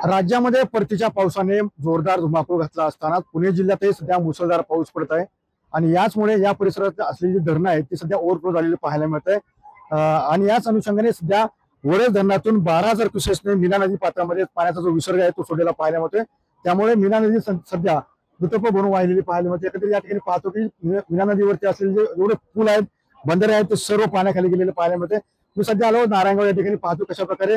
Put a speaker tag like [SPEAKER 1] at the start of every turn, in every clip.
[SPEAKER 1] राज्यामध्ये परतीच्या पावसाने जोरदार धुमाकूळ घातला असताना पुणे जिल्ह्यातही सध्या मुसळधार पाऊस पडत आहे आणि याचमुळे या परिसरात असलेली धरणं आहेत ती सध्या ओव्हरफ्लो झालेली पाहायला मिळत आहे। आणि याच अनुषंगाने सध्या वडे धरणातून 12,000 क्युसेक्सने मीना नदी पात्रामध्ये पाण्याचा जो विसर्ग आहे तो सोडलेला पाहायला मिळतोय। त्यामुळे मीना नदी सध्या दुतर्फा भरून वाहिलेली पाहायला मिळते। एकंदरीत या ठिकाणी पाहतो की मीना नदीवरती असलेले जे एवढे पूल आहेत, बंदरे आहेत, ते सर्व पाण्याखाली गेलेले पाहायला मिळते। मी सध्या आलो नारायणगाव या ठिकाणी पाहतो कशा प्रकारे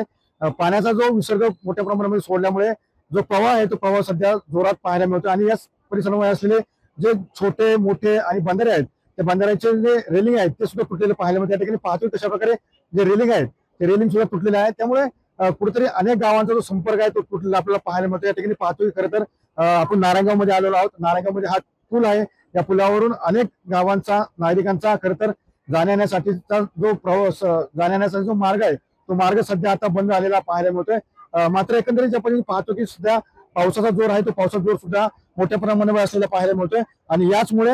[SPEAKER 1] पाण्याचा जो विसर्ग मोठ्या प्रमाणामध्ये सोडल्यामुळे जो प्रवाह आहे तो प्रवाह सध्या जोरात पाहायला मिळतो आणि या परिसरामध्ये असलेले जे छोटे मोठे आणि बंधारे आहेत त्या बंधाऱ्याचे जे रेलिंग आहेत ते सुद्धा तुटलेले पाहायला मिळते। या ठिकाणी पाहतो कशा प्रकारे जे रेलिंग आहेत ते रेलिंग सुद्धा तुटलेले आहेत, त्यामुळे कुठेतरी अनेक गावांचा जो संपर्क आहे तो तुटलेला आपल्याला पाहायला मिळतो। या ठिकाणी पाहतोय खरं तर आपण नारायणगाव मध्ये आलेलो आहोत। नारायणगावमध्ये हा पूल आहे, या पुलावरून अनेक गावांचा नागरिकांचा खरं तर जाण्यासाठीचा जो प्रवास जाण्याचा जो मार्ग आहे तो मार्ग सध्या आता बंद झालेला पाहायला मिळतोय। मात्र एकंदरीत आपण पाहतो की सध्या पावसाचा जोर आहे तो पावसाचा जोर सुद्धा मोठ्या प्रमाणावर असलेला पाहायला मिळतोय आणि याचमुळे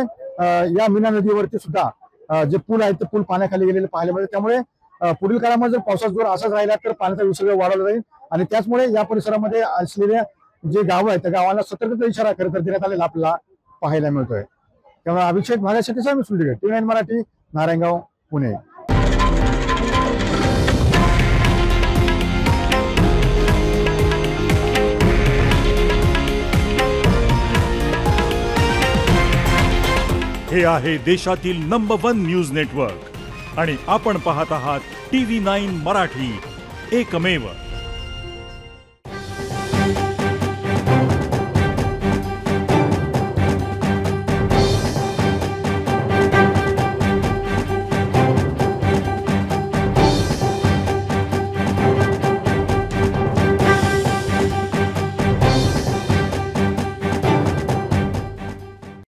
[SPEAKER 1] या मीना नदीवरती सुद्धा जे पूल आहेत ते पूल पाण्याखाली गेलेले पाहायला मिळते। त्यामुळे पुढील काळामध्ये जर पावसाचा जोर असाच राहिला तर पाण्याचा विसर्ग वाढवला जाईल आणि त्याचमुळे या परिसरामध्ये असलेल्या जे गाव आहेत त्या गावांना सतर्कतेचा इशारा खरं तर देण्यात आलेला आपल्याला पाहायला मिळतोय। त्यामुळे अभिषेक माझ्यासाठी मी सुलदिगर, TV9 मराठी, नारायणगाव, पुणे।
[SPEAKER 2] हे आहे देशातील नंबर 1 न्यूज नेटवर्क आणि आपण पाहत आहात TV9 मराठी, एकमेव।